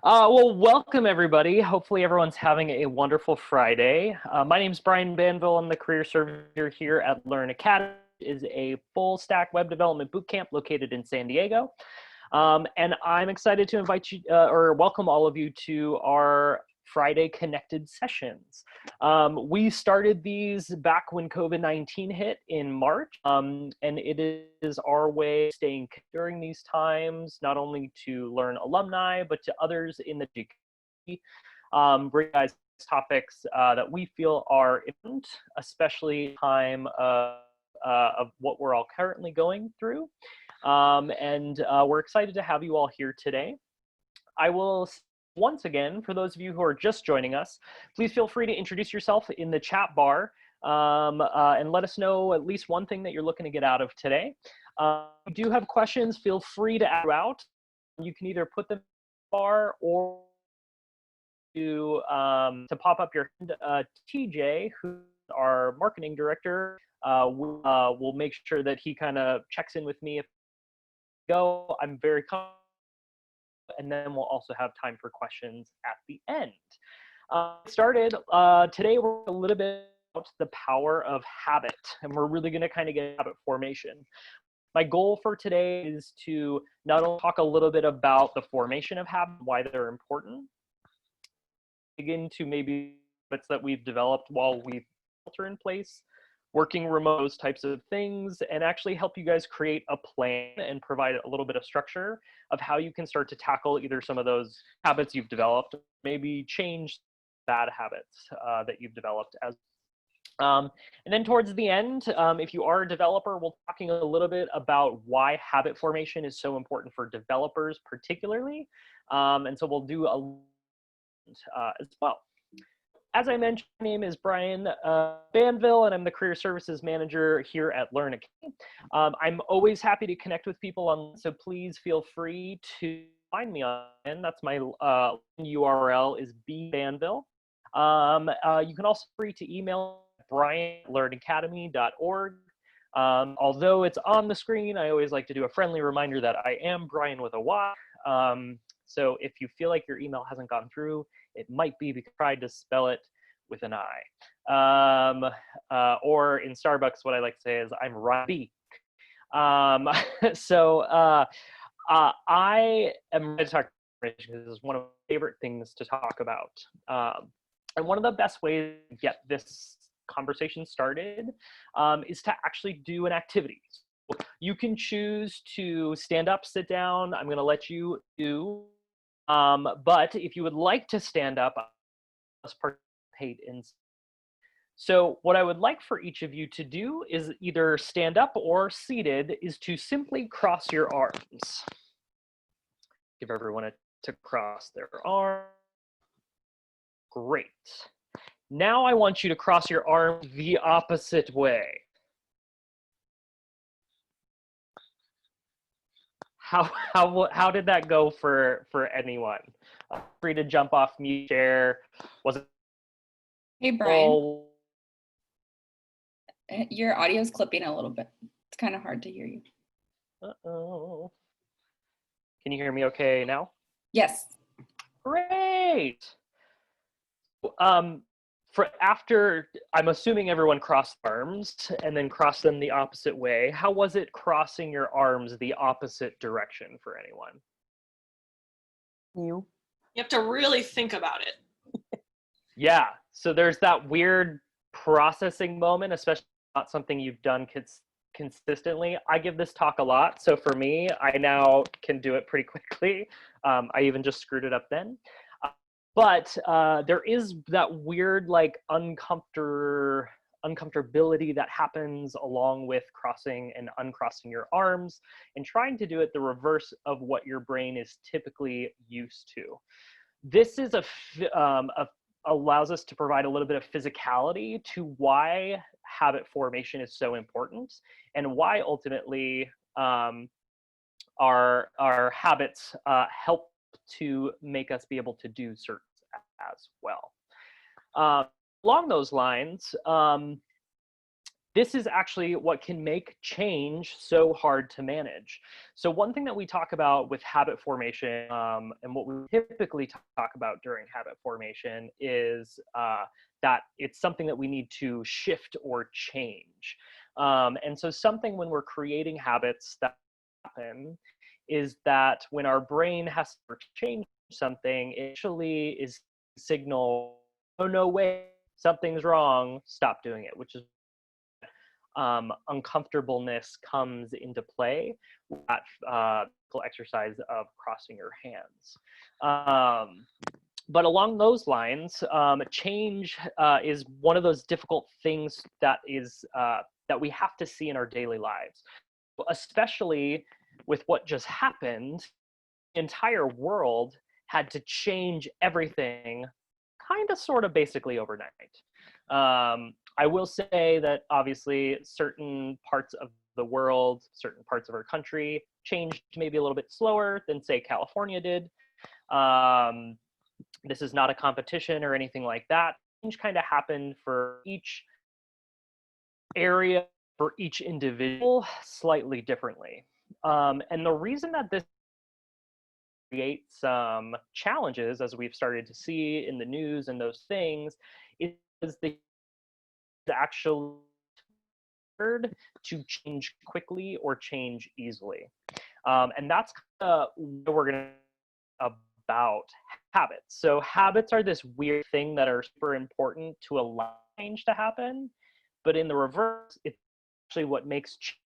Well, welcome everybody. Hopefully everyone's having a wonderful Friday. My name is Brian Banville. I'm the career servicer here at Learn Academy. It is a full stack web development bootcamp located in San Diego. And I'm excited to invite you or welcome all of you to our Friday connected sessions. We started these back when COVID-19 hit in March, and it is our way of staying during these times, not only to learn alumni, but to others in the community, bring guys topics that we feel are important, especially time of what we're all currently going through. We're excited to have you all here today. I will once again, for those of you who are just joining us, please feel free to introduce yourself in the chat bar and let us know at least one thing that you're looking to get out of today. If you do have questions, feel free to add out. You can either put them in the bar or to pop up your hand. TJ, who's our marketing director, will make sure that he kind of checks in with me if I go. I'm very comfortable. And then we'll also have time for questions at the end. Today we're a little bit about the power of habit, and we're really going to kind of get habit formation. My goal for today is to not only talk a little bit about the formation of habits, why they're important, dig into maybe habits that we've developed while we've filter in place, working remote, those types of things, and actually help you guys create a plan and provide a little bit of structure of how you can start to tackle either some of those habits you've developed, maybe change bad habits that you've developed as. And then towards the end, if you are a developer, we'll be talking a little bit about why habit formation is so important for developers particularly. And so we'll do a as well. As I mentioned, my name is Brian Banville, and I'm the Career Services Manager here at Learn Academy. I'm always happy to connect with people on, so please feel free to find me on. That's my URL is bbanville. You can also free to email brian@learnacademy.org. Although it's on the screen, I always like to do a friendly reminder that I am Brian with a Y. So if you feel like your email hasn't gone through, it might be because I tried to spell it with an I. Or in Starbucks, what I like to say is I'm Ryan B. I am ready to talk about because this is one of my favorite things to talk about. And one of the best ways to get this conversation started is to actually do an activity. So you can choose to stand up, sit down. I'm going to let you do. But if you would like to stand up, let's participate in. So what I would like for each of you to do is either stand up or seated is to simply cross your arms. Give everyone to cross their arms. Great. Now I want you to cross your arms the opposite way. How did that go for anyone? Free to jump off mute, share. Was it? Hey Brian, your audio's clipping a little bit. It's kind of hard to hear you. Uh-oh. Can you hear me okay now? Yes. Great. I'm assuming everyone crossed arms and then crossed them the opposite way. How was it crossing your arms the opposite direction for anyone? You have to really think about it. Yeah, so there's that weird processing moment, especially not something you've done consistently. I give this talk a lot, so for me, I now can do it pretty quickly. I even just screwed it up then. But there is that weird like uncomfortability that happens along with crossing and uncrossing your arms and trying to do it the reverse of what your brain is typically used to. This is allows us to provide a little bit of physicality to why habit formation is so important and why ultimately our habits help to make us be able to do certain as well. Along those lines, this is actually what can make change so hard to manage. So one thing that we talk about with habit formation, and what we typically talk about during habit formation is that it's something that we need to shift or change. And so something when we're creating habits that happen is that when our brain has to change something, it actually is signal, oh, no way, something's wrong, stop doing it, which is uncomfortableness comes into play with that exercise of crossing your hands. But along those lines, change is one of those difficult things that is that we have to see in our daily lives, especially with what just happened. The entire world had to change everything kind of sort of basically overnight. I will say that obviously certain parts of the world, certain parts of our country changed maybe a little bit slower than say California did. This is not a competition or anything like that. Change kind of happened for each area, for each individual slightly differently. And the reason that this creates some challenges, as we've started to see in the news and those things, is the actually to change quickly or change easily. And that's what we're going to about habits. So habits are this weird thing that are super important to allow change to happen, but in the reverse, it's actually what makes change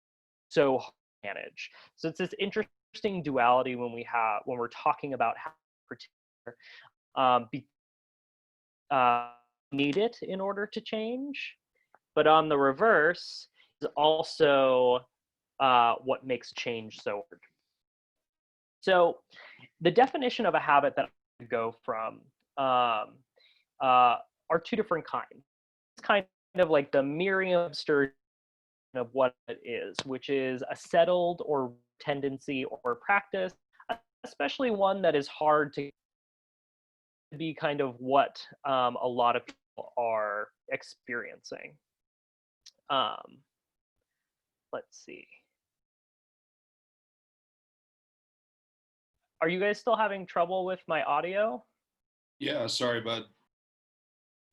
so hard to manage. So it's this interesting duality when we're talking about habits in particular. Need it in order to change, but on the reverse is also what makes change so hard. So the definition of a habit that I go from are two different kinds. It's kind of like the Merriam-Webster of what it is, which is a settled or tendency or practice, especially one that is hard to be kind of what a lot of people are experiencing. Let's see. Are you guys still having trouble with my audio? Yeah, sorry, bud.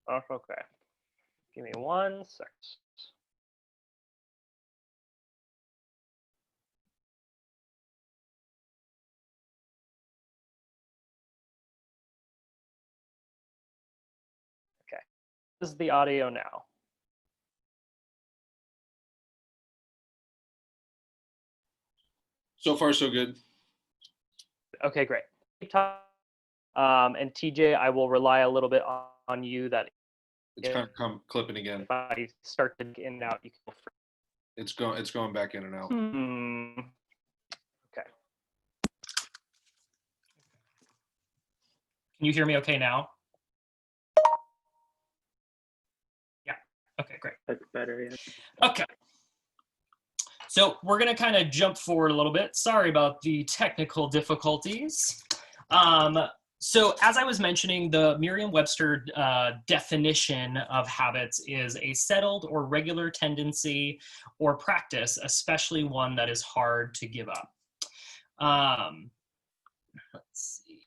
Oh, okay. Give me 1 sec. Okay. This is the audio now. So far, so good. Okay, great. And TJ, I will rely a little bit on you that It's kind of clipping again. if I start to get in and out, you can feel free. It's going back in and out. Okay. Can you hear me okay now? Yeah. Okay, great. That's better, yeah. Okay. So we're going to kind of jump forward a little bit. Sorry about the technical difficulties. So as I was mentioning, the Merriam-Webster definition of habits is a settled or regular tendency or practice, especially one that is hard to give up. Let's see.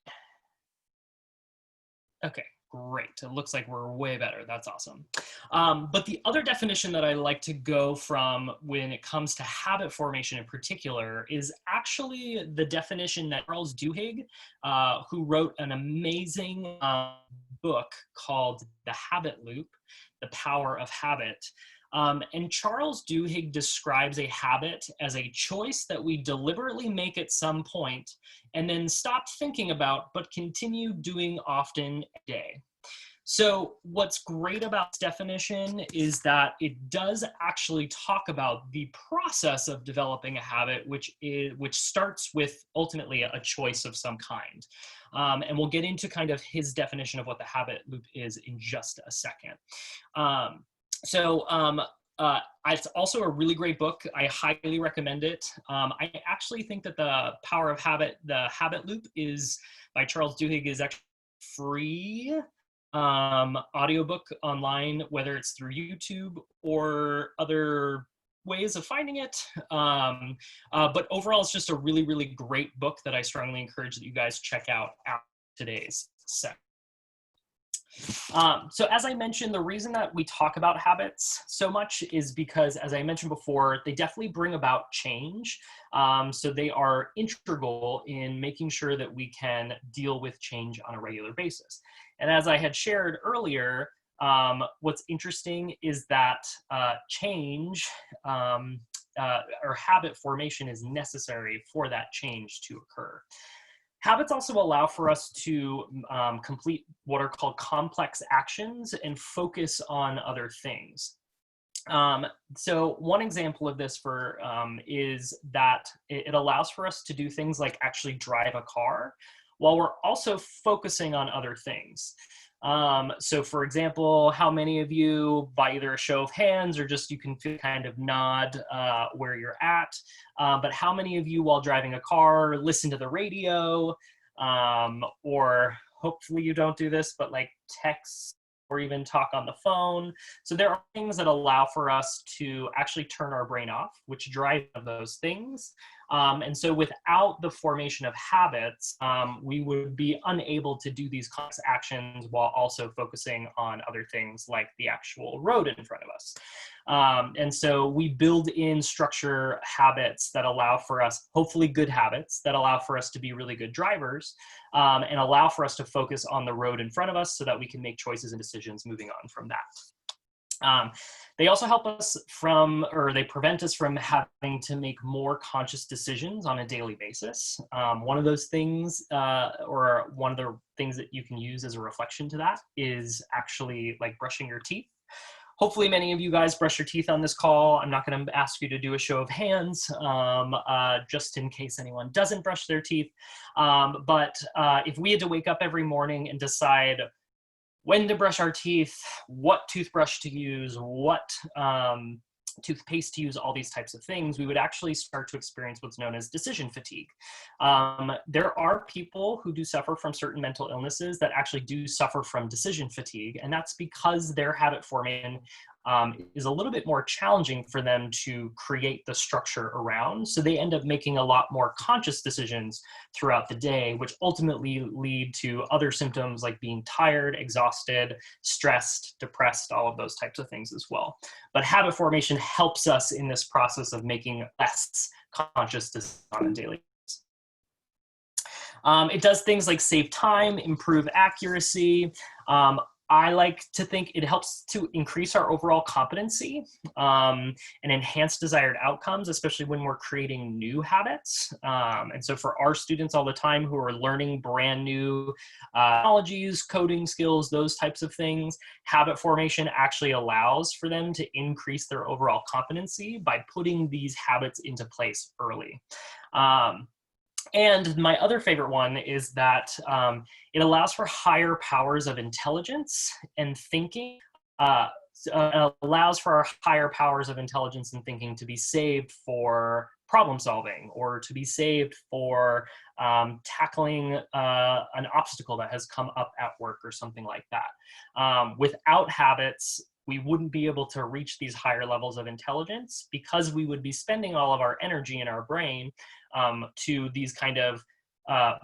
Okay, great. It looks like we're way better. That's awesome. But the other definition that I like to go from when it comes to habit formation in particular is actually the definition that Charles Duhigg, who wrote an amazing book called The Habit Loop, The Power of Habit. And Charles Duhigg describes a habit as a choice that we deliberately make at some point and then stop thinking about, but continue doing often a day. So what's great about this definition is that it does actually talk about the process of developing a habit, which starts with ultimately a choice of some kind. And we'll get into kind of his definition of what the habit loop is in just a second. It's also a really great book. I highly recommend it. I actually think that The Power of Habit, The Habit Loop is by Charles Duhigg is actually free audiobook online, whether it's through YouTube or other ways of finding it. But overall, it's just a really, really great book that I strongly encourage that you guys check out after today's session. So as I mentioned, the reason that we talk about habits so much is because, as I mentioned before, they definitely bring about change. So they are integral in making sure that we can deal with change on a regular basis. And as I had shared earlier, what's interesting is that change or habit formation is necessary for that change to occur. Habits also allow for us to complete what are called complex actions and focus on other things. So one example of this is that it allows for us to do things like actually drive a car while we're also focusing on other things. So for example, how many of you, by either a show of hands or just you can kind of nod where you're at, but how many of you while driving a car listen to the radio, or hopefully you don't do this, but like text or even talk on the phone. So there are things that allow for us to actually turn our brain off, which drive those things. And so without the formation of habits, we would be unable to do these complex actions while also focusing on other things like the actual road in front of us. And so we build in structure habits that allow for us, hopefully good habits, that allow for us to be really good drivers, and allow for us to focus on the road in front of us so that we can make choices and decisions moving on from that. They also help us they prevent us from having to make more conscious decisions on a daily basis. One of those things, or one of the things that you can use as a reflection to that is actually like brushing your teeth. Hopefully many of you guys brush your teeth on this call. I'm not going to ask you to do a show of hands, just in case anyone doesn't brush their teeth. But if we had to wake up every morning and decide when to brush our teeth, what toothbrush to use, what toothpaste to use, all these types of things, we would actually start to experience what's known as decision fatigue. There are people who do suffer from certain mental illnesses that actually do suffer from decision fatigue, and that's because their habit formation is a little bit more challenging for them to create the structure around. So they end up making a lot more conscious decisions throughout the day, which ultimately lead to other symptoms like being tired, exhausted, stressed, depressed, all of those types of things as well. But habit formation helps us in this process of making less conscious decisions on a daily basis. It does things like save time, improve accuracy. I like to think it helps to increase our overall competency and enhance desired outcomes, especially when we're creating new habits. And so for our students all the time who are learning brand new technologies, coding skills, those types of things, habit formation actually allows for them to increase their overall competency by putting these habits into place early. And my other favorite one is that it allows for higher powers of intelligence and thinking. Allows for our higher powers of intelligence and thinking to be saved for problem solving, or to be saved for tackling an obstacle that has come up at work or something like that. Without habits, we wouldn't be able to reach these higher levels of intelligence because we would be spending all of our energy in our brain to these kind of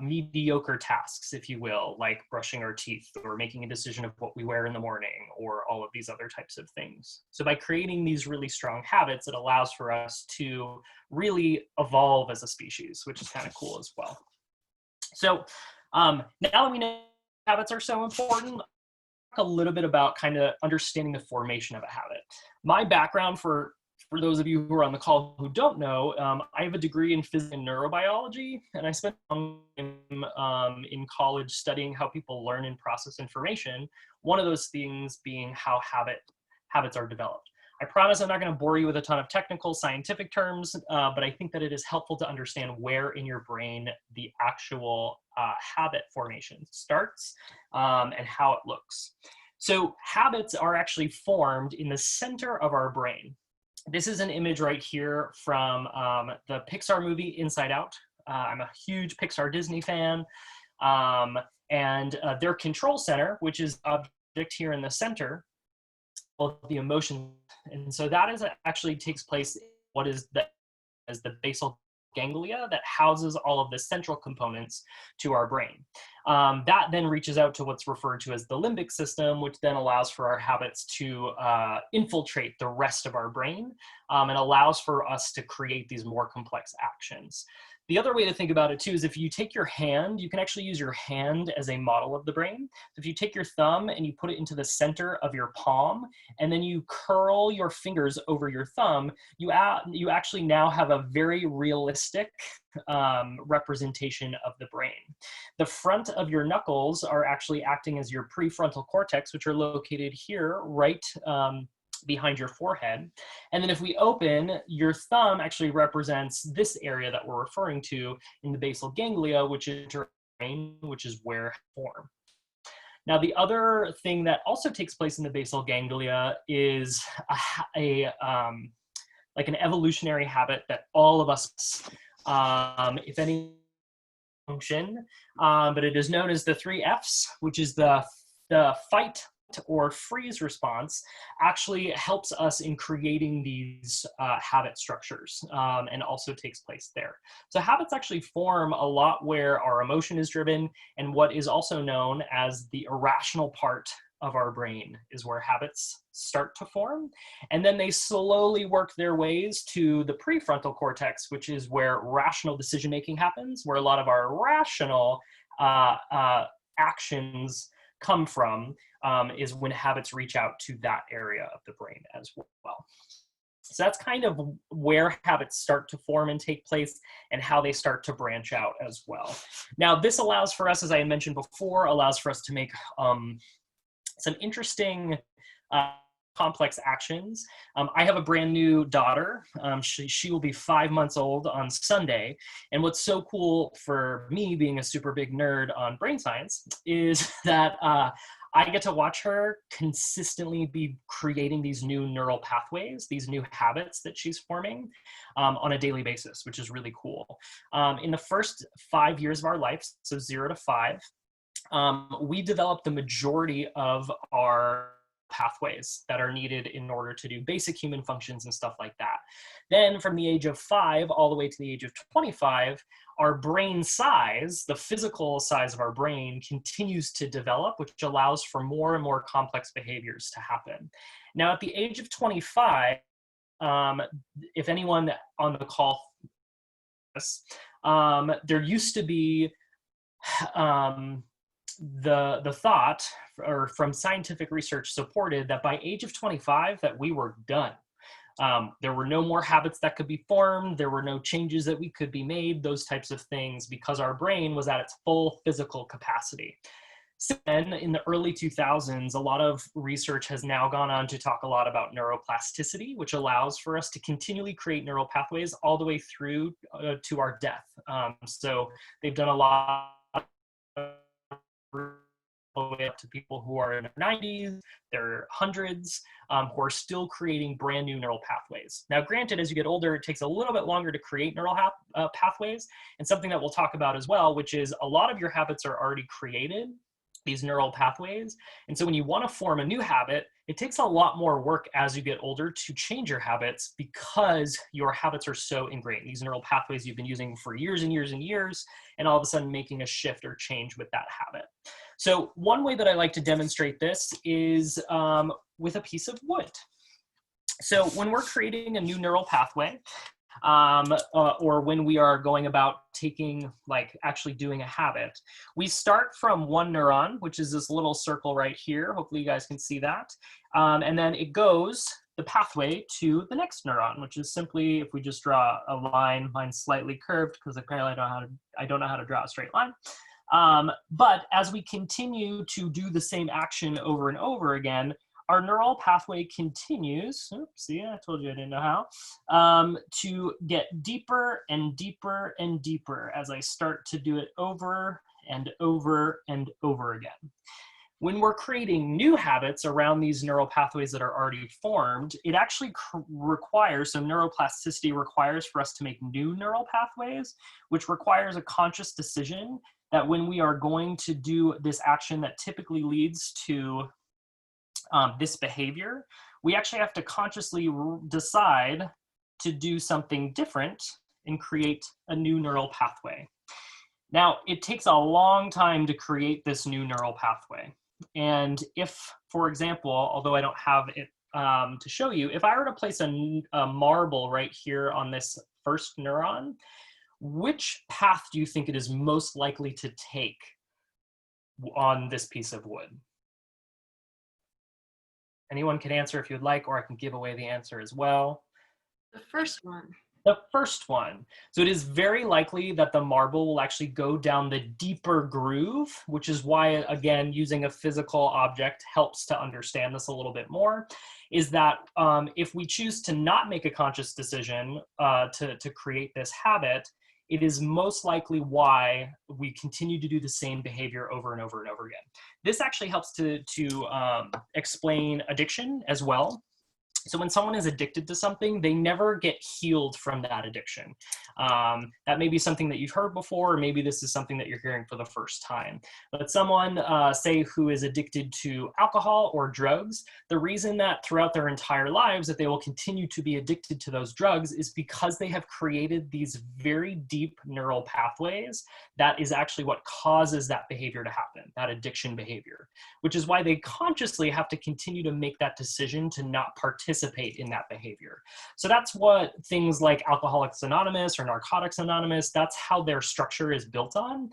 mediocre tasks, if you will, like brushing our teeth or making a decision of what we wear in the morning or all of these other types of things. So by creating these really strong habits, it allows for us to really evolve as a species, which is kind of cool as well. So now that we know habits are so important, a little bit about kind of understanding the formation of a habit. My background, for those of you who are on the call who don't know, I have a degree in physics and neurobiology, and I spent time in college studying how people learn and process information. One of those things being how habits are developed. I promise I'm not going to bore you with a ton of technical scientific terms, but I think that it is helpful to understand where in your brain the actual habit formation starts and how it looks. So habits are actually formed in the center of our brain. This is an image right here from the Pixar movie Inside Out. I'm a huge Pixar Disney fan. And their control center, which is the object here in the center, of the emotion. And so that is actually takes place in what is as the basal ganglia that houses all of the central components to our brain. That then reaches out to what's referred to as the limbic system, which then allows for our habits to infiltrate the rest of our brain and allows for us to create these more complex actions. The other way to think about it too is if you take your hand, you can actually use your hand as a model of the brain. If you take your thumb and you put it into the center of your palm, and then you curl your fingers over your thumb, you actually now have a very realistic representation of the brain. The front of your knuckles are actually acting as your prefrontal cortex, which are located here, right behind your forehead. And then if we open, your thumb actually represents this area that we're referring to in the basal ganglia, which is brain, which is where form. Now, the other thing that also takes place in the basal ganglia is like an evolutionary habit that all of us, if any, function, but it is known as the 3 Fs, which is the fight or freeze response, actually helps us in creating these habit structures and also takes place there. So habits actually form a lot where our emotion is driven, and what is also known as the irrational part of our brain is where habits start to form. And then they slowly work their ways to the prefrontal cortex, which is where rational decision-making happens, where a lot of our rational actions come from, is when habits reach out to that area of the brain as well. So that's kind of where habits start to form and take place and how they start to branch out as well. Now, this allows for us, as I had mentioned before, allows for us to make some interesting complex actions. I have a brand new daughter. She will be 5 months old on Sunday. And what's so cool for me, being a super big nerd on brain science, is that I get to watch her consistently be creating these new neural pathways, these new habits that she's forming on a daily basis, which is really cool. In the first 5 years of our life, so 0 to 5, we developed the majority of our pathways that are needed in order to do basic human functions and stuff like that. Then from the age of 5 all the way to the age of 25, our brain size, the physical size of our brain, continues to develop, which allows for more and more complex behaviors to happen. Now, at the age of 25, if anyone on the call, there used to be the thought, or from scientific research supported, that by age of 25 that we were done. There were no more habits that could be formed. There were no changes that we could be made, those types of things, because our brain was at its full physical capacity. Since then, in the early 2000s, a lot of research has now gone on to talk a lot about neuroplasticity, which allows for us to continually create neural pathways all the way through to our death. So they've done a lot all the way up to people who are in their 90s, their hundreds, who are still creating brand new neural pathways. Now, granted, as you get older, it takes a little bit longer to create neural pathways, and something that we'll talk about as well, which is a lot of your habits are already created, these neural pathways. And so when you want to form a new habit, it takes a lot more work as you get older to change your habits, because your habits are so ingrained. These neural pathways you've been using for years and years and years, and all of a sudden making a shift or change with that habit. So one way that I like to demonstrate this is with a piece of wood. So when we're creating a new neural pathway, or when we are going about actually doing a habit, we start from one neuron, which is this little circle right here. Hopefully you guys can see that. And then it goes the pathway to the next neuron, which is simply, if we just draw a line, mine's slightly curved because apparently I don't know how to draw a straight line. But as we continue to do the same action over and over again, our neural pathway continues, see, I told you I didn't know how, to get deeper and deeper and deeper as I start to do it over and over and over again. When we're creating new habits around these neural pathways that are already formed, it actually requires, so neuroplasticity requires for us to make new neural pathways, which requires a conscious decision that when we are going to do this action that typically leads to this behavior, we actually have to consciously decide to do something different and create a new neural pathway. Now, it takes a long time to create this new neural pathway. And if, for example, although I don't have it to show you, if I were to place a marble right here on this first neuron, which path do you think it is most likely to take on this piece of wood? Anyone can answer if you'd like, or I can give away the answer as well. The first one. The first one. So it is very likely that the marble will actually go down the deeper groove, which is why, again, using a physical object helps to understand this a little bit more, is that if we choose to not make a conscious decision to create this habit, it is most likely why we continue to do the same behavior over and over and over again. This actually helps to explain addiction as well. So when someone is addicted to something, they never get healed from that addiction. That may be something that you've heard before, or maybe this is something that you're hearing for the first time. But someone, say, who is addicted to alcohol or drugs, the reason that throughout their entire lives that they will continue to be addicted to those drugs is because they have created these very deep neural pathways that is actually what causes that behavior to happen, that addiction behavior, which is why they consciously have to continue to make that decision to not participate in that behavior. So that's what things like Alcoholics Anonymous or Narcotics Anonymous, that's how their structure is built on,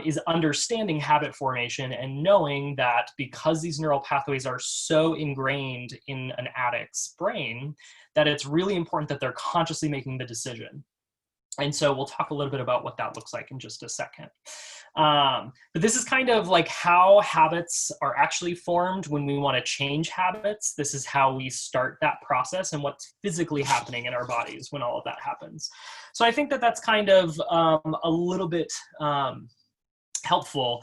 is understanding habit formation and knowing that because these neural pathways are so ingrained in an addict's brain, that it's really important that they're consciously making the decision. And so we'll talk a little bit about what that looks like in just a second. But this is kind of like how habits are actually formed when we want to change habits. This is how we start that process and what's physically happening in our bodies when all of that happens. So I think that that's kind of a little bit helpful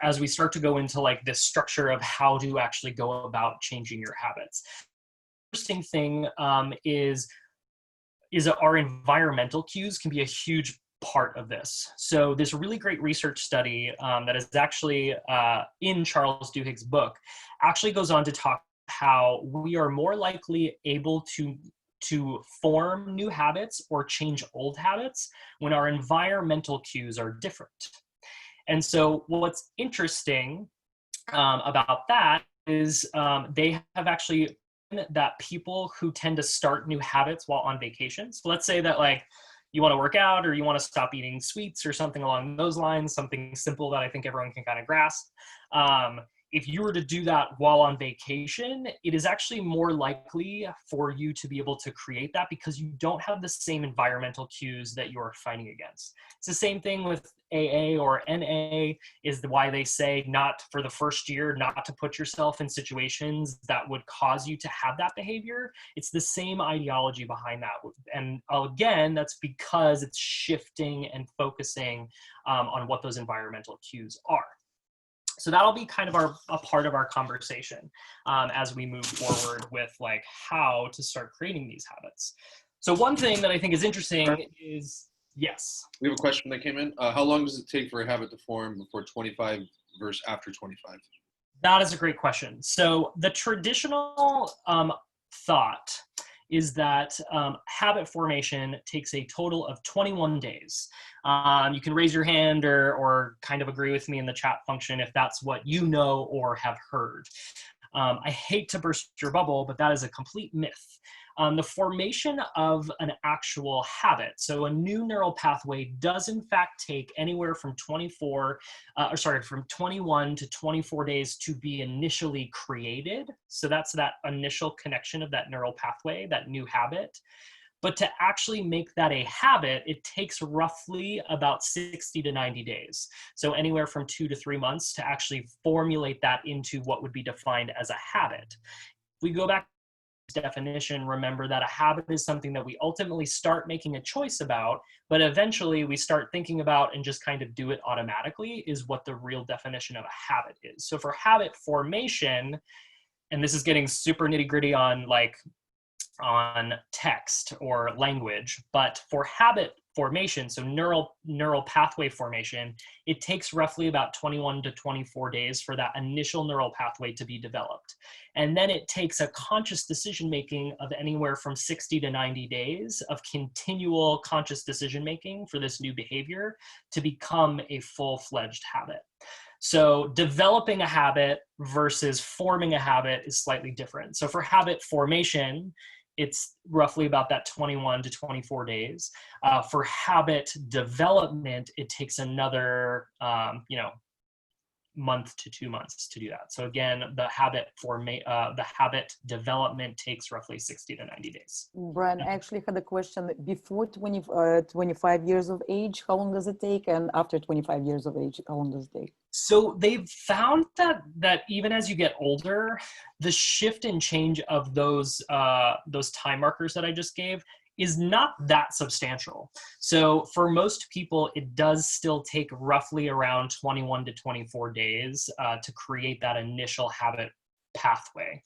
as we start to go into like this structure of how to actually go about changing your habits. The interesting thing is our environmental cues can be a huge part of this. So this really great research study that is actually in Charles Duhigg's book actually goes on to talk how we are more likely able to form new habits or change old habits when our environmental cues are different. And so what's interesting about that is they have actually that people who tend to start new habits while on vacation. So let's say that like you want to work out or you want to stop eating sweets or something along those lines, something simple that I think everyone can kind of grasp. If you were to do that while on vacation, it is actually more likely for you to be able to create that because you don't have the same environmental cues that you are fighting against. It's the same thing with AA or NA, is why they say not for the first year, not to put yourself in situations that would cause you to have that behavior. It's the same ideology behind that. And again, that's because it's shifting and focusing on what those environmental cues are. So that'll be kind of a part of our conversation as we move forward with like how to start creating these habits. So one thing that I think is interesting is, yes. We have a question that came in. How long does it take for a habit to form before 25 versus after 25? That is a great question. So the traditional thought is that habit formation takes a total of 21 days. You can raise your hand or kind of agree with me in the chat function if that's what you know or have heard. I hate to burst your bubble, but that is a complete myth. The formation of an actual habit, so a new neural pathway, does in fact take anywhere from 21 to 24 days to be initially created. So that's that initial connection of that neural pathway, that new habit. But to actually make that a habit, it takes roughly about 60 to 90 days. So anywhere from 2 to 3 months to actually formulate that into what would be defined as a habit. If we go back to definition, remember that a habit is something that we ultimately start making a choice about, but eventually we start thinking about and just kind of do it automatically, is what the real definition of a habit is. So for habit formation, and this is getting super nitty gritty on text or language, but for habit formation, so neural pathway formation, it takes roughly about 21 to 24 days for that initial neural pathway to be developed. And then it takes a conscious decision making of anywhere from 60 to 90 days of continual conscious decision making for this new behavior to become a full-fledged habit. So developing a habit versus forming a habit is slightly different. So for habit formation, it's roughly about that 21 to 24 days. For habit development, it takes another, month to 2 months to do that. So again, the habit development takes roughly 60 to 90 days. Brian, I actually had a question. Before 25 years of age, how long does it take? And after 25 years of age, how long does it take? So they've found that even as you get older, the shift and change of those time markers that I just gave is not that substantial. So for most people, it does still take roughly around 21 to 24 days to create that initial habit pathway.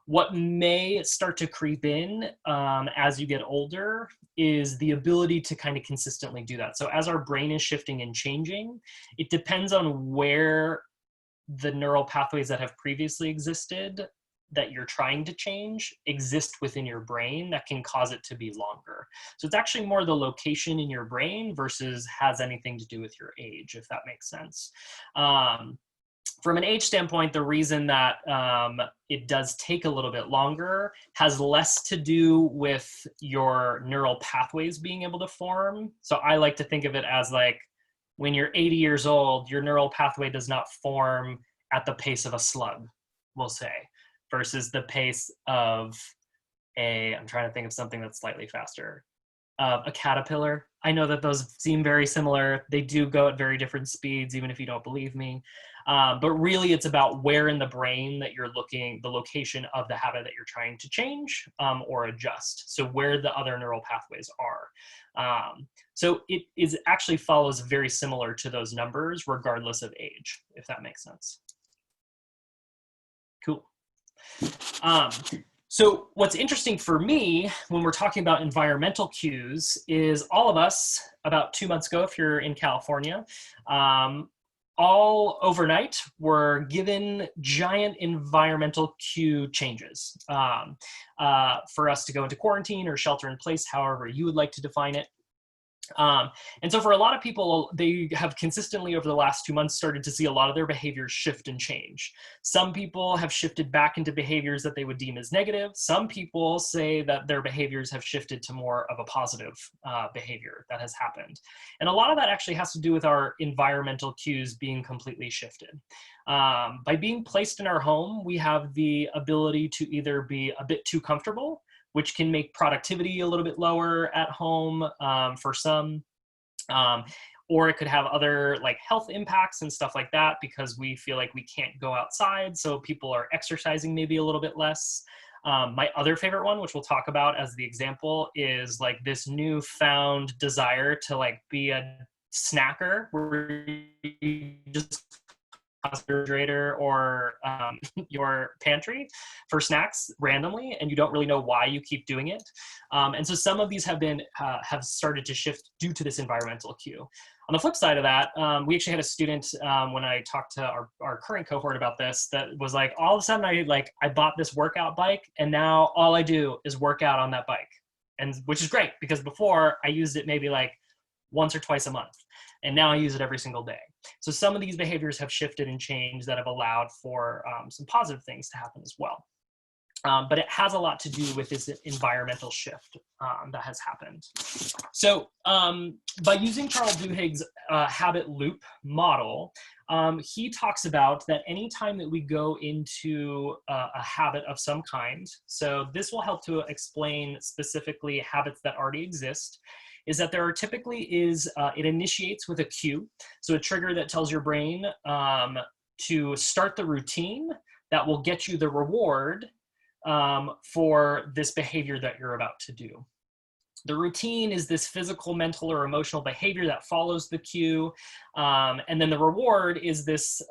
What may start to creep in as you get older is the ability to kind of consistently do that. So as our brain is shifting and changing, it depends on where the neural pathways that have previously existed that you're trying to change exist within your brain that can cause it to be longer. So it's actually more the location in your brain versus has anything to do with your age, if that makes sense. From an age standpoint, the reason that it does take a little bit longer has less to do with your neural pathways being able to form. So I like to think of it as like when you're 80 years old, your neural pathway does not form at the pace of a slug, we'll say, versus the pace of I'm trying to think of something that's slightly faster, a caterpillar. I know that those seem very similar. They do go at very different speeds, even if you don't believe me. But really it's about where in the brain that you're looking, the location of the habit that you're trying to change or adjust. So where the other neural pathways are. So it actually follows very similar to those numbers regardless of age, if that makes sense. Cool. So what's interesting for me when we're talking about environmental cues is all of us about 2 months ago, if you're in California, all overnight were given giant environmental cue changes for us to go into quarantine or shelter in place, however you would like to define it. And so for a lot of people, they have consistently over the last 2 months started to see a lot of their behaviors shift and change. Some people have shifted back into behaviors that they would deem as negative. Some people say that their behaviors have shifted to more of a positive behavior that has happened. And a lot of that actually has to do with our environmental cues being completely shifted. By being placed in our home, we have the ability to either be a bit too comfortable, which can make productivity a little bit lower at home for some, or it could have other like health impacts and stuff like that because we feel like we can't go outside, so people are exercising maybe a little bit less. My other favorite one, which we'll talk about as the example, is like this newfound desire to like be a snacker where you just refrigerator or your pantry for snacks randomly, and you don't really know why you keep doing it. And so some of these have started to shift due to this environmental cue. On the flip side of that, we actually had a student when I talked to our current cohort about this that was like, all of a sudden I bought this workout bike and now all I do is work out on that bike, and which is great because before I used it maybe like once or twice a month, and now I use it every single day. So some of these behaviors have shifted and changed that have allowed for some positive things to happen as well. But it has a lot to do with this environmental shift that has happened. So by using Charles Duhigg's habit loop model, he talks about that anytime that we go into a habit of some kind, so this will help to explain specifically habits that already exist, is that there are typically it initiates with a cue. So a trigger that tells your brain to start the routine that will get you the reward for this behavior that you're about to do. The routine is this physical, mental, or emotional behavior that follows the cue. And then the reward is this,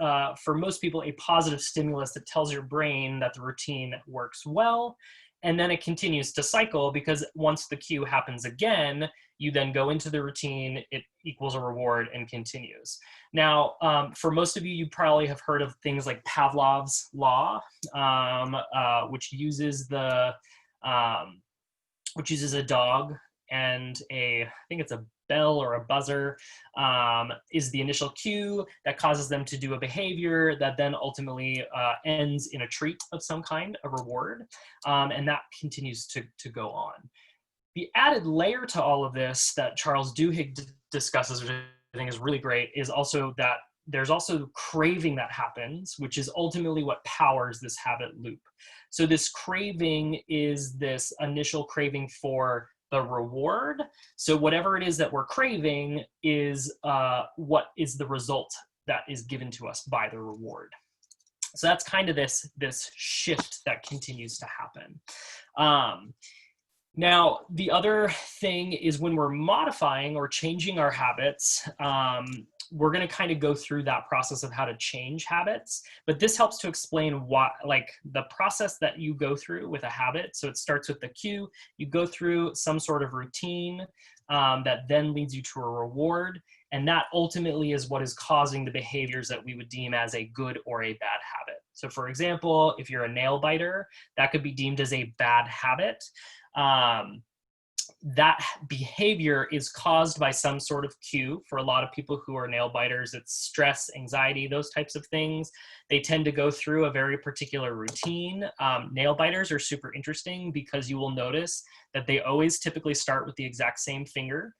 for most people, a positive stimulus that tells your brain that the routine works well. And then it continues to cycle because once the cue happens again, You then go into the routine, it equals a reward and continues. Now, for most of you, you probably have heard of things like Pavlov's law, which uses a dog and I think it's a bell or a buzzer, is the initial cue that causes them to do a behavior that then ultimately ends in a treat of some kind, a reward, and that continues to go on. The added layer to all of this that Charles Duhigg discusses, which I think is really great, is also that there's also craving that happens, which is ultimately what powers this habit loop. So this craving is this initial craving for the reward. So whatever it is that we're craving is what is the result that is given to us by the reward. So that's kind of this shift that continues to happen. Now, the other thing is when we're modifying or changing our habits, we're going to kind of go through that process of how to change habits, but this helps to explain what, like the process that you go through with a habit. So it starts with the cue, you go through some sort of routine that then leads you to a reward. And that ultimately is what is causing the behaviors that we would deem as a good or a bad habit. So for example, if you're a nail biter, that could be deemed as a bad habit. That behavior is caused by some sort of cue. For a lot of people who are nail biters, it's stress, anxiety, those types of things. They tend to go through a very particular routine. Nail biters are super interesting because you will notice that they always typically start with the exact same finger.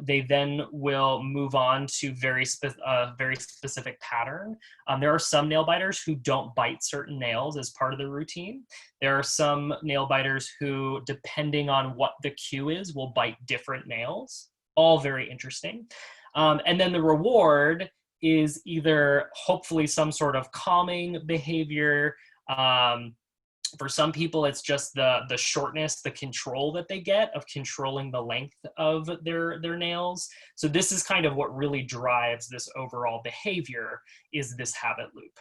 They then will move on to very specific pattern. There are some nail biters who don't bite certain nails as part of the routine. There are some nail biters who, depending on what the cue is, will bite different nails. All very interesting. And then the reward is either hopefully some sort of calming behavior. For some people, it's just the shortness, the control that they get of controlling the length of their nails. So this is kind of what really drives this overall behavior, is this habit loop,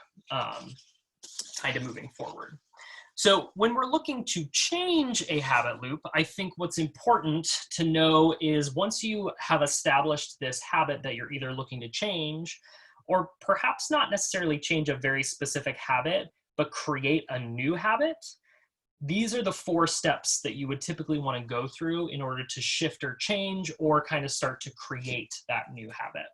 kind of moving forward. So when we're looking to change a habit loop, I think what's important to know is once you have established this habit that you're either looking to change, or perhaps not necessarily change a very specific habit, but create a new habit, these are the 4 steps that you would typically want to go through in order to shift or change or kind of start to create that new habit.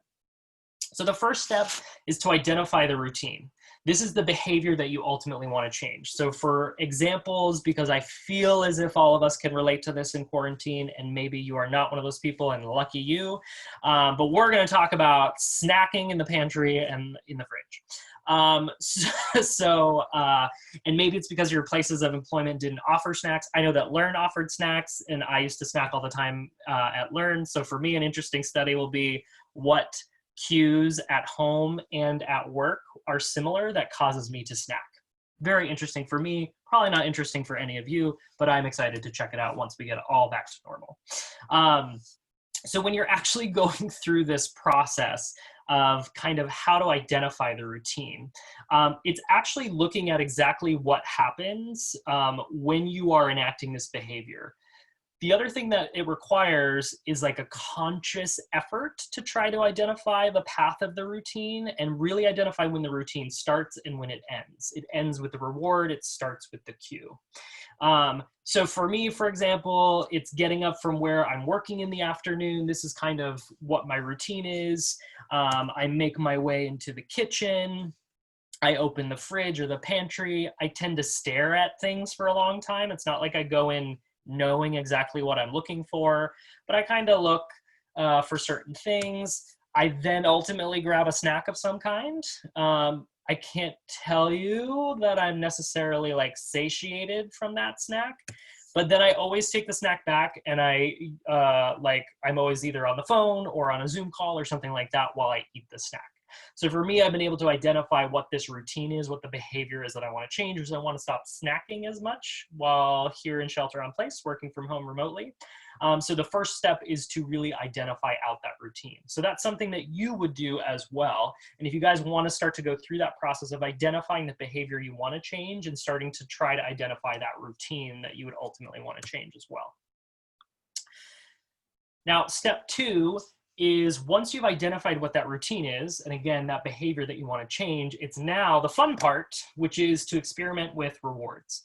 So the first step is to identify the routine. This is the behavior that you ultimately want to change. So for examples, because I feel as if all of us can relate to this in quarantine, and maybe you are not one of those people, and lucky you, but we're going to talk about snacking in the pantry and in the fridge. And maybe it's because your places of employment didn't offer snacks. I know that Learn offered snacks, and I used to snack all the time at Learn. So for me, an interesting study will be what cues at home and at work are similar that causes me to snack. Very interesting for me, probably not interesting for any of you, but I'm excited to check it out once we get all back to normal. So when you're actually going through this process of kind of how to identify the routine, it's actually looking at exactly what happens when you are enacting this behavior. The other thing that it requires is like a conscious effort to try to identify the path of the routine and really identify when the routine starts and when it ends. It ends with the reward, it starts with the cue. So for me, for example, it's getting up from where I'm working in the afternoon. This is kind of what my routine is. I make my way into the kitchen. I open the fridge or the pantry. I tend to stare at things for a long time. It's not like I go in knowing exactly what I'm looking for, but I kind of look for certain things. I then ultimately grab a snack of some kind. I can't tell you that I'm necessarily like satiated from that snack, but then I always take the snack back and I'm always either on the phone or on a Zoom call or something like that while I eat the snack. So for me, I've been able to identify what this routine is, what the behavior is that I want to change, because I want to stop snacking as much while here in shelter in place, working from home remotely. So the first step is to really identify out that routine. So that's something that you would do as well. And if you guys want to start to go through that process of identifying the behavior you want to change and starting to try to identify that routine that you would ultimately want to change as well. Now, step 2 is once you've identified what that routine is, and again, that behavior that you want to change, it's now the fun part, which is to experiment with rewards.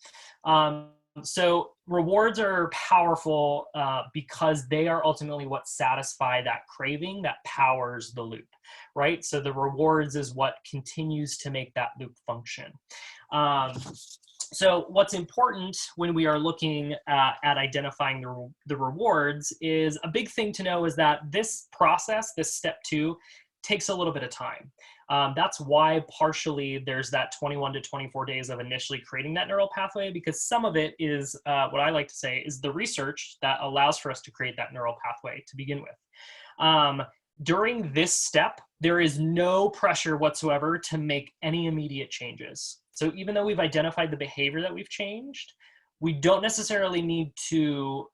So rewards are powerful because they are ultimately what satisfy that craving that powers the loop, right? So the rewards is what continues to make that loop function. So what's important when we are looking at identifying the rewards is a big thing to know is that this process, this step 2, takes a little bit of time. That's why partially there's that 21 to 24 days of initially creating that neural pathway, because some of it is what I like to say is the research that allows for us to create that neural pathway to begin with. During this step, there is no pressure whatsoever to make any immediate changes. So even though we've identified the behavior that we've changed, we don't necessarily need to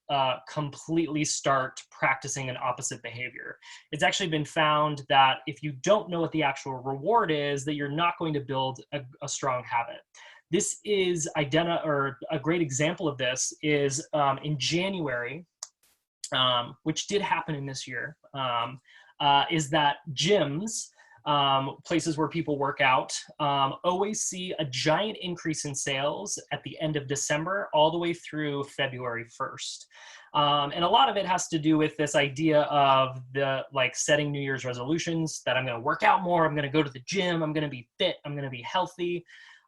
completely start practicing an opposite behavior. It's actually been found that if you don't know what the actual reward is, that you're not going to build a strong habit. This is or a great example of this is in January, which did happen in this year, is that gyms, places where people work out, always see a giant increase in sales at the end of December all the way through February 1st. And a lot of it has to do with this idea of setting New Year's resolutions that I'm going to work out more, I'm going to go to the gym, I'm going to be fit, I'm going to be healthy.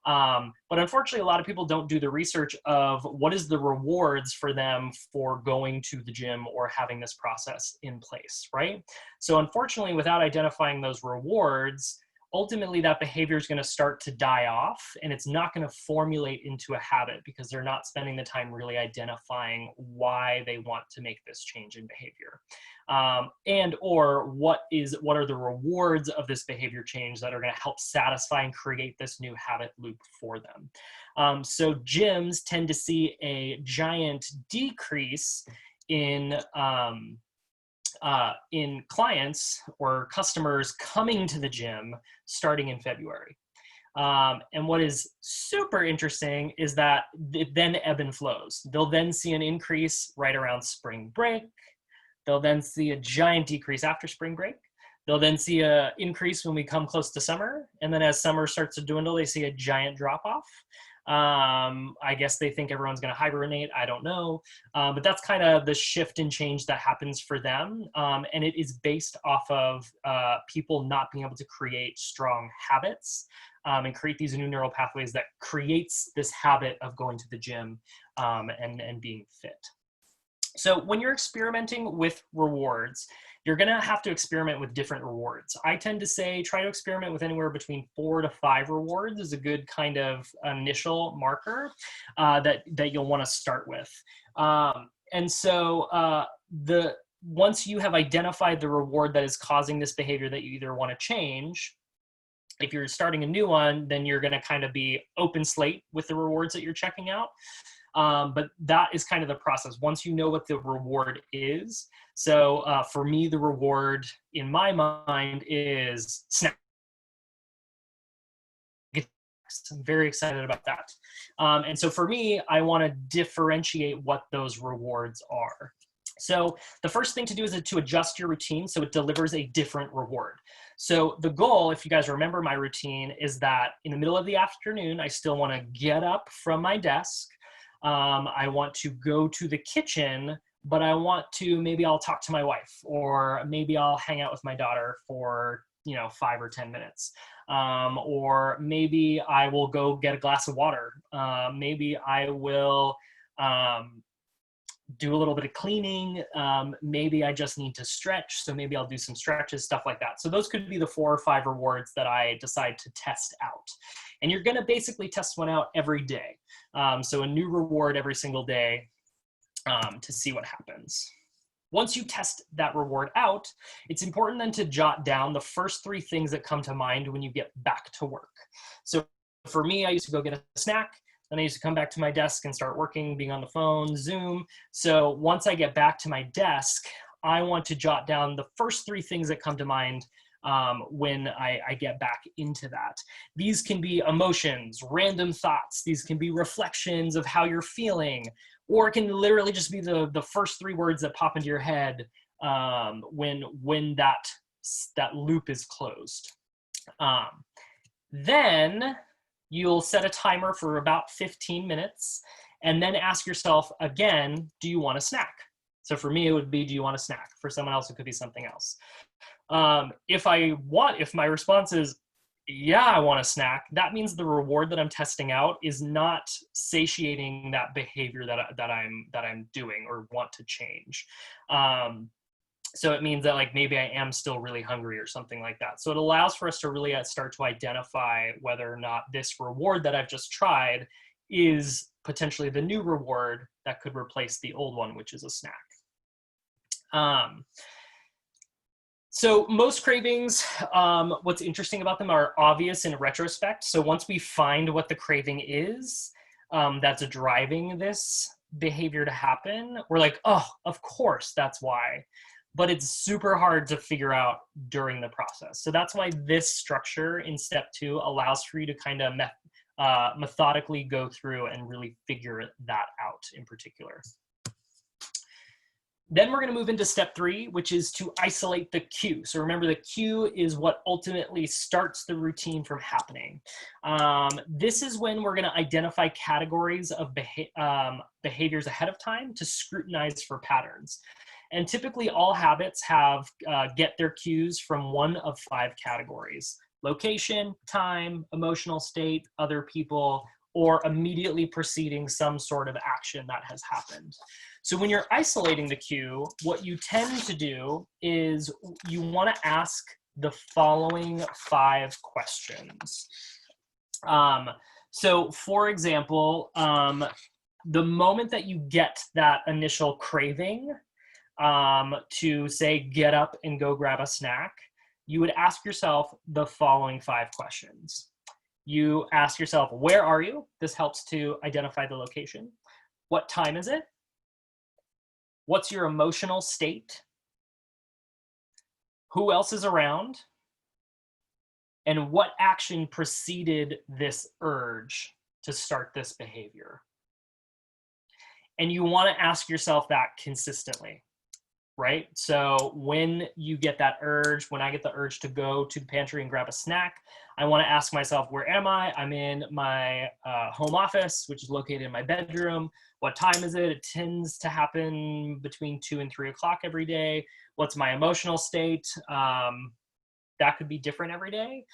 But unfortunately, a lot of people don't do the research of what is the rewards for them for going to the gym or having this process in place, right? So unfortunately, without identifying those rewards, ultimately that behavior is going to start to die off and it's not going to formulate into a habit because they're not spending the time really identifying why they want to make this change in behavior. And or what are the rewards of this behavior change that are going to help satisfy and create this new habit loop for them. So gyms tend to see a giant decrease in clients or customers coming to the gym starting in February. And what is super interesting is that it then ebb and flows. They'll then see an increase right around spring break. They'll then see a giant decrease after spring break. They'll then see an increase when we come close to summer. And then as summer starts to dwindle, they see a giant drop off. I guess they think everyone's going to hibernate. I don't know. But that's kind of the shift and change that happens for them. And it is based off of people not being able to create strong habits and create these new neural pathways that creates this habit of going to the gym and being fit. So when you're experimenting with rewards, you're going to have to experiment with different rewards. I tend to say try to experiment with anywhere between 4 to 5 rewards is a good kind of initial marker that you'll want to start with. And so once you have identified the reward that is causing this behavior that you either want to change, if you're starting a new one, then you're going to kind of be open slate with the rewards that you're checking out. But that is kind of the process. Once you know what the reward is. So for me, the reward in my mind is snack. I'm very excited about that. And so for me, I want to differentiate what those rewards are. So the first thing to do is to adjust your routine so it delivers a different reward. So the goal, if you guys remember my routine, is that in the middle of the afternoon, I still want to get up from my desk. I want to go to the kitchen, but I want to, maybe I'll talk to my wife, or maybe I'll hang out with my daughter for, 5 or 10 minutes. Or maybe I will go get a glass of water. Maybe I will do a little bit of cleaning. Maybe I just need to stretch. So maybe I'll do some stretches, stuff like that. So those could be the 4 or 5 rewards that I decide to test out. And you're going to basically test one out every day. So a new reward every single day to see what happens. Once you test that reward out, it's important then to jot down the first 3 things that come to mind when you get back to work. So for me, I used to go get a snack. Then I used to come back to my desk and start working, being on the phone, Zoom. So once I get back to my desk, I want to jot down the first 3 things that come to mind when I get back into that. These can be emotions, random thoughts. These can be reflections of how you're feeling, or it can literally just be the first 3 words that pop into your head when that loop is closed. Then you'll set a timer for about 15 minutes and then ask yourself again, do you want a snack? So for me, it would be, do you want a snack? For someone else, it could be something else. If my response is, yeah, I want a snack, that means the reward that I'm testing out is not satiating that behavior that I'm doing or want to change. So it means that like maybe I am still really hungry or something like that. So it allows for us to really start to identify whether or not this reward that I've just tried is potentially the new reward that could replace the old one, which is a snack. So most cravings, what's interesting about them are obvious in retrospect. So once we find what the craving is that's driving this behavior to happen, we're like, oh, of course, that's why. But it's super hard to figure out during the process. So that's why this structure in step 2 allows for you to kind of methodically go through and really figure that out in particular. Then we're going to move into step 3, which is to isolate the cue. So remember, the cue is what ultimately starts the routine from happening. This is when we're going to identify categories of behaviors ahead of time to scrutinize for patterns. And typically all habits get their cues from one of 5 categories: location, time, emotional state, other people, or immediately preceding some sort of action that has happened. So when you're isolating the cue, what you tend to do is you want to ask the following 5 questions. So for example, the moment that you get that initial craving to say, get up and go grab a snack, you would ask yourself the following 5 questions. You ask yourself, where are you? This helps to identify the location. What time is it? What's your emotional state? Who else is around? And what action preceded this urge to start this behavior? And you want to ask yourself that consistently, right? So when you get that urge, when I get the urge to go to the pantry and grab a snack, I want to ask myself, where am I? I'm in my home office, which is located in my bedroom. What time is it? It tends to happen between 2 and 3 o'clock every day. What's my emotional state? That could be different every day.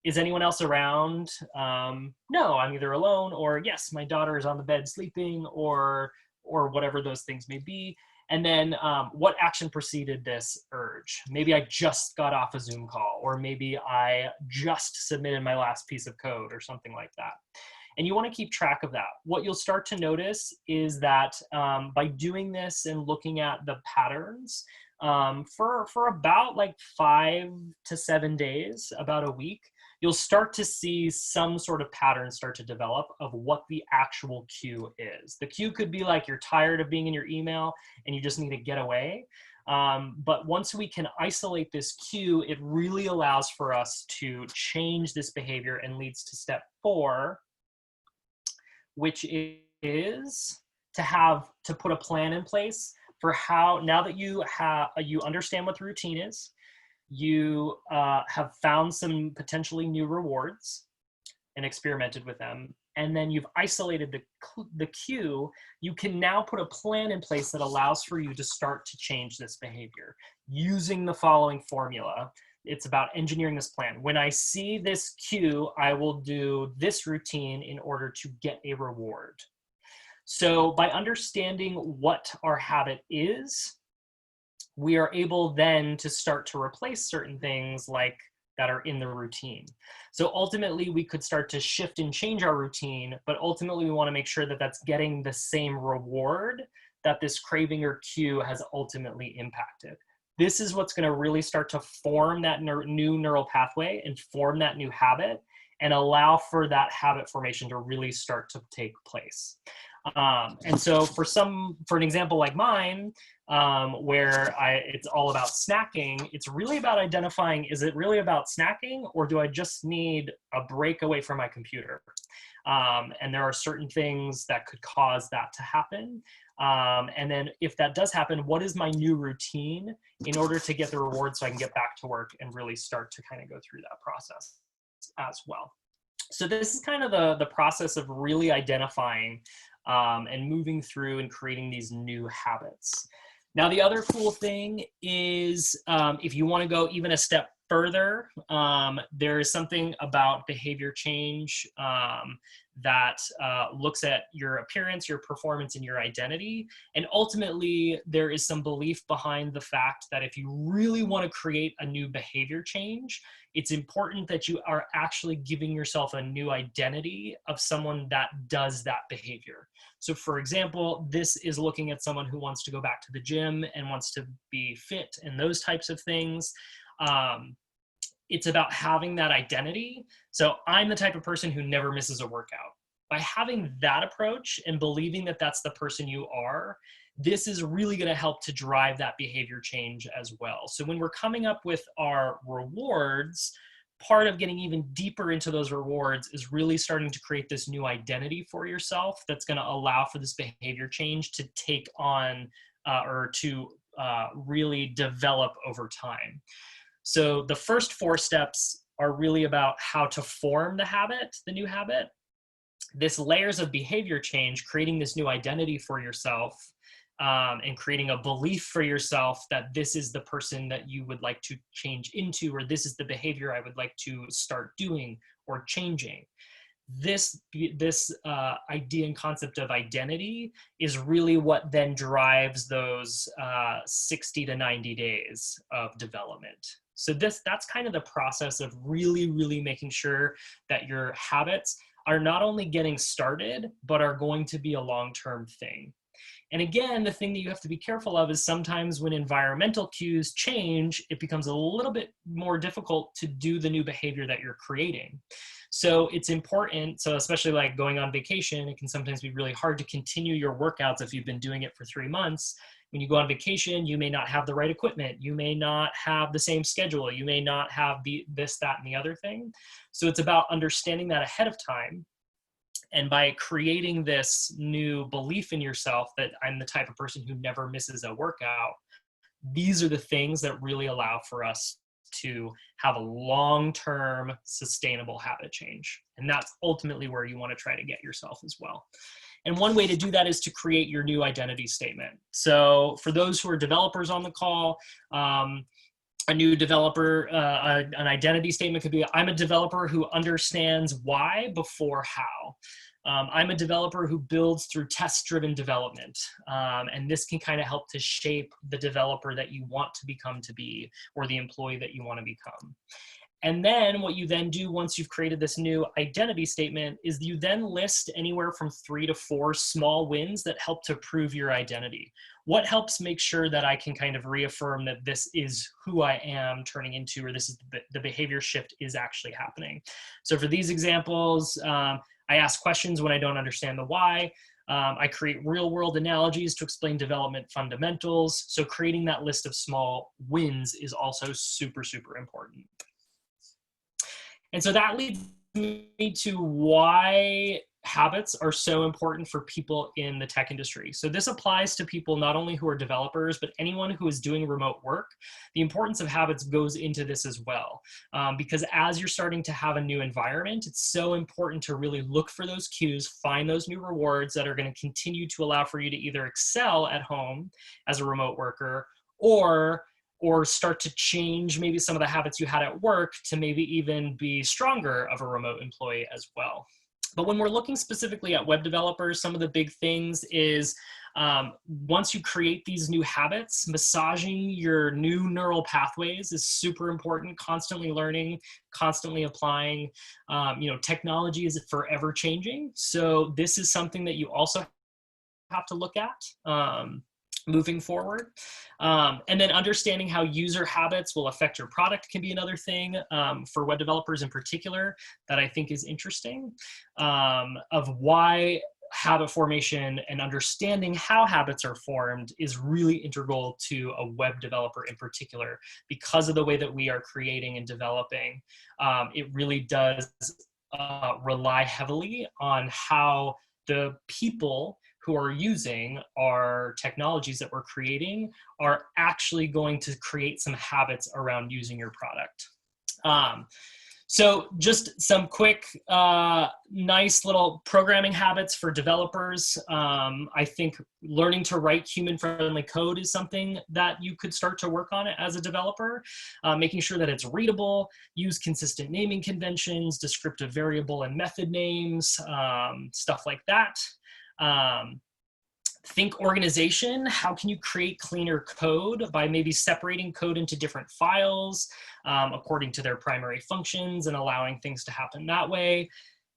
Is anyone else around? No, I'm either alone, or yes, my daughter is on the bed sleeping, or whatever those things may be. And then what action preceded this urge? Maybe I just got off a Zoom call, or maybe I just submitted my last piece of code or something like that. And you want to keep track of that. What you'll start to notice is that by doing this and looking at the patterns for about like 5 to 7 days, about a week, you'll start to see some sort of pattern start to develop of what the actual cue is. The cue could be like you're tired of being in your email and you just need to get away. But once we can isolate this cue, it really allows for us to change this behavior and leads to step 4, which is to put a plan in place for how, now that you understand what the routine is, you have found some potentially new rewards and experimented with them, and then you've isolated the cue, you can now put a plan in place that allows for you to start to change this behavior using the following formula. It's about engineering this plan. When I see this cue, I will do this routine in order to get a reward. So by understanding what our habit is, we are able then to start to replace certain things like that are in the routine. So ultimately we could start to shift and change our routine, but ultimately we want to make sure that that's getting the same reward that this craving or cue has ultimately impacted. This is what's going to really start to form that new neural pathway and form that new habit and allow for that habit formation to really start to take place. And so for an example like mine, where it's all about snacking, it's really about identifying, is it really about snacking, or do I just need a break away from my computer? And there are certain things that could cause that to happen. And then if that does happen, what is my new routine in order to get the reward so I can get back to work and really start to kind of go through that process as well. So this is kind of the process of really identifying and moving through and creating these new habits. Now, the other cool thing is if you want to go even a step further, there is something about behavior change that looks at your appearance, your performance, and your identity. And ultimately, there is some belief behind the fact that if you really want to create a new behavior change, it's important that you are actually giving yourself a new identity of someone that does that behavior. So for example, this is looking at someone who wants to go back to the gym and wants to be fit and those types of things. It's about having that identity. So I'm the type of person who never misses a workout. By having that approach and believing that that's the person you are, this is really going to help to drive that behavior change as well. So when we're coming up with our rewards, part of getting even deeper into those rewards is really starting to create this new identity for yourself that's going to allow for this behavior change to take on or to really develop over time. So the first 4 steps are really about how to form the habit, the new habit. This layers of behavior change, creating this new identity for yourself, and creating a belief for yourself that this is the person that you would like to change into, or this is the behavior I would like to start doing or changing. This idea and concept of identity is really what then drives those 60 to 90 days of development. So that's kind of the process of really, really making sure that your habits are not only getting started, but are going to be a long-term thing. And again, the thing that you have to be careful of is sometimes when environmental cues change, it becomes a little bit more difficult to do the new behavior that you're creating. So it's important, so especially like going on vacation, it can sometimes be really hard to continue your workouts if you've been doing it for 3 months. When you go on vacation, you may not have the right equipment. You may not have the same schedule. You may not have this, that, and the other thing. So it's about understanding that ahead of time. And by creating this new belief in yourself that I'm the type of person who never misses a workout, these are the things that really allow for us to have a long-term sustainable habit change. And that's ultimately where you want to try to get yourself as well. And one way to do that is to create your new identity statement. So for those who are developers on the call, a new developer, an identity statement could be, I'm a developer who understands why before how. I'm a developer who builds through test-driven development. And this can kind of help to shape the developer that you want to become to be, or the employee that you want to become. And then what you then do once you've created this new identity statement is you then list anywhere from 3 to 4 small wins that help to prove your identity. What helps make sure that I can kind of reaffirm that this is who I am turning into, or this is the behavior shift is actually happening. So for these examples, I ask questions when I don't understand the why. I create real world analogies to explain development fundamentals. So creating that list of small wins is also super, super important. And so that leads me to why habits are so important for people in the tech industry. So this applies to people not only who are developers, but anyone who is doing remote work. The importance of habits goes into this as well. Because as you're starting to have a new environment, it's so important to really look for those cues, find those new rewards that are going to continue to allow for you to either excel at home as a remote worker, or start to change maybe some of the habits you had at work to maybe even be stronger of a remote employee as well. But when we're looking specifically at web developers, some of the big things is once you create these new habits, massaging your new neural pathways is super important. Constantly learning, constantly applying. Technology is forever changing. So this is something that you also have to look at. Moving forward. And then understanding how user habits will affect your product can be another thing for web developers in particular that I think is interesting, of why habit formation and understanding how habits are formed is really integral to a web developer in particular. Because of the way that we are creating and developing, it really does rely heavily on how the people who are using our technologies that we're creating are actually going to create some habits around using your product. So just some quick, nice little programming habits for developers. I think learning to write human-friendly code is something that you could start to work on as a developer, making sure that it's readable, use consistent naming conventions, descriptive variable and method names, stuff like that. Think organization. How can you create cleaner code by maybe separating code into different files according to their primary functions and allowing things to happen that way.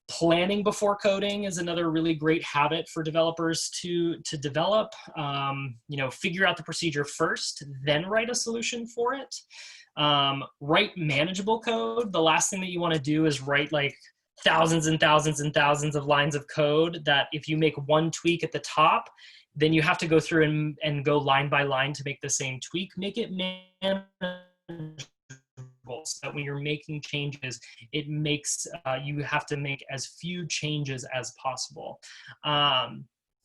Planning before coding is another really great habit for developers to develop. You know, figure out the procedure first, then write a solution for it. Write manageable code. The last thing that you want to do is write like thousands and thousands and thousands of lines of code that if you make one tweak at the top, then you have to go through and go line by line to make the same tweak. Make it manageable so that when you're making changes, it makes, you have to make as few changes as possible.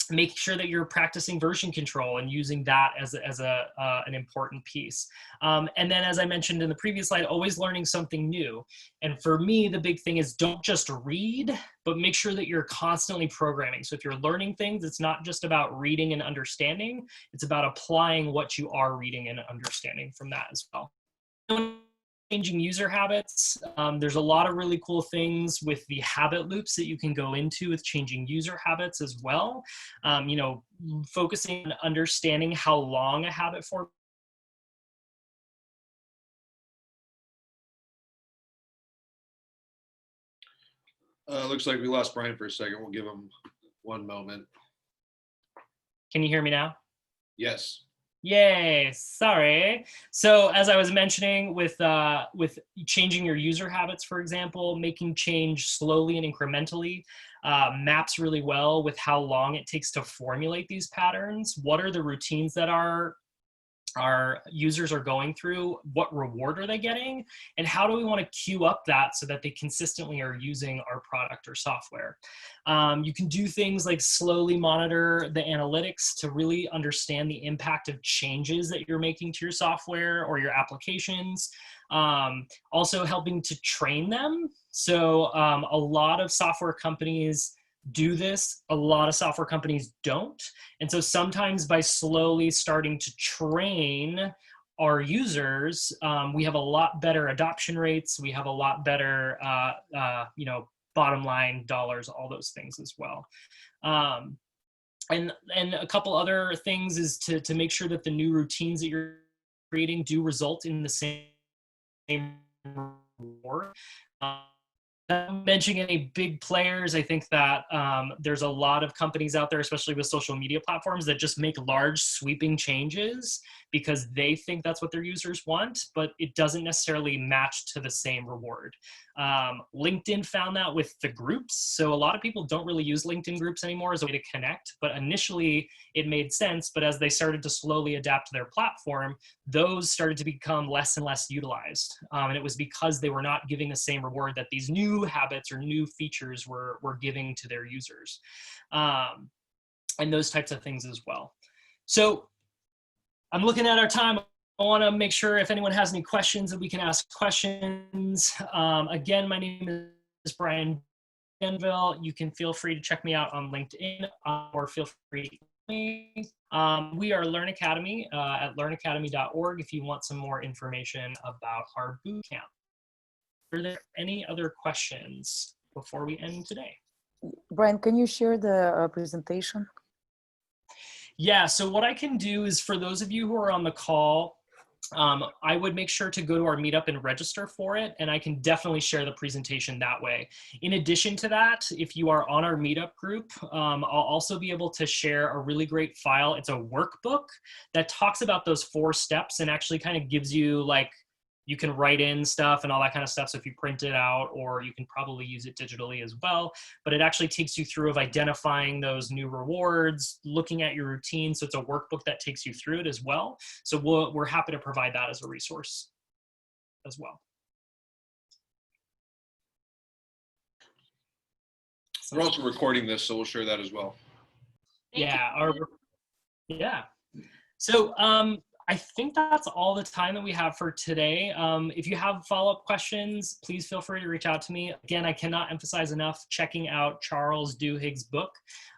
Make sure that you're practicing version control and using that as an important piece. And then, as I mentioned in the previous slide, always learning something new. And for me, the big thing is don't just read, but make sure that you're constantly programming. So if you're learning things, it's not just about reading and understanding, it's about applying what you are reading and understanding from that as well. Changing user habits. There's a lot of really cool things with the habit loops that you can go into with changing user habits as well. You know, focusing on understanding how long a habit form. Looks like we lost Brian for a second. We'll give him one moment. Can you hear me now? Yes. Yay, sorry. So as I was mentioning with changing your user habits, for example, making change slowly and incrementally maps really well with how long it takes to formulate these patterns. What are the routines that our users are going through? What reward are they getting? And how do we want to queue up that so that they consistently are using our product or software? You can do things like slowly monitor the analytics to really understand the impact of changes that you're making to your software or your applications. Also helping to train them. So a lot of software companies do this, a lot of software companies don't. And so sometimes by slowly starting to train our users, we have a lot better adoption rates. We have a lot better, you know, bottom line dollars, all those things as well. And a couple other things is to make sure that the new routines that you're creating do result in the same reward. Mentioning any big players, I think that there's a lot of companies out there, especially with social media platforms, that just make large sweeping changes because they think that's what their users want, but it doesn't necessarily match to the same reward. LinkedIn found that with the groups. So a lot of people don't really use LinkedIn groups anymore as a way to connect, but initially it made sense. But as they started to slowly adapt to their platform, those started to become less and less utilized. And it was because they were not giving the same reward that these new habits or new features were giving to their users. And those types of things as well. So I'm looking at our time. I want to make sure if anyone has any questions that we can ask questions. Again, my name is Brian Benville. You can feel free to check me out on LinkedIn or feel free to me. We are Learn Academy at learnacademy.org if you want some more information about our bootcamp. Are there any other questions before we end today? Brian, can you share the presentation? Yeah, so what I can do is for those of you who are on the call, I would make sure to go to our meetup and register for it, and I can definitely share the presentation that way. In addition to that, if you are on our meetup group, I'll also be able to share a really great file. It's a workbook that talks about those 4 steps and actually kind of gives you like, you can write in stuff and all that kind of stuff. So if you print it out, or you can probably use it digitally as well, but it actually takes you through of identifying those new rewards, looking at your routine. So it's a workbook that takes you through it as well. So we're happy to provide that as a resource as well. We're also recording this, so we'll share that as well. Yeah. So I think that's all the time that we have for today. If you have follow-up questions, please feel free to reach out to me. Again, I cannot emphasize enough checking out Charles Duhigg's book,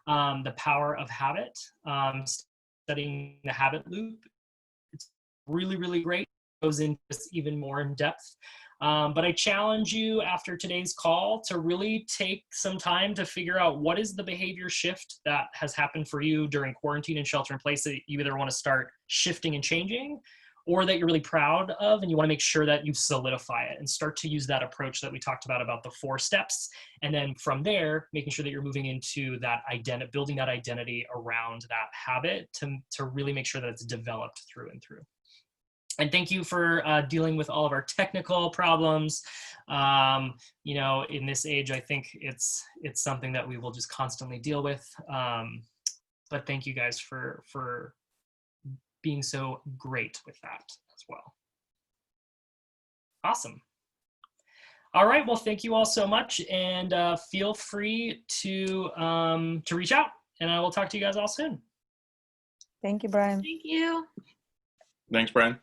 The Power of Habit, Studying the Habit Loop. It's really, really great. It goes into this even more in depth. But I challenge you after today's call to really take some time to figure out what is the behavior shift that has happened for you during quarantine and shelter in place that you either want to start shifting and changing, or that you're really proud of and you want to make sure that you solidify it and start to use that approach that we talked about the 4 steps. And then from there, making sure that you're moving into that identity, building that identity around that habit to really make sure that it's developed through and through. And thank you for dealing with all of our technical problems. You know, in this age, I think it's something that we will just constantly deal with. But thank you guys for being so great with that as well. Awesome. All right, well, thank you all so much, and feel free to reach out, and I will talk to you guys all soon. Thank you, Brian. Thank you. Thanks, Brian.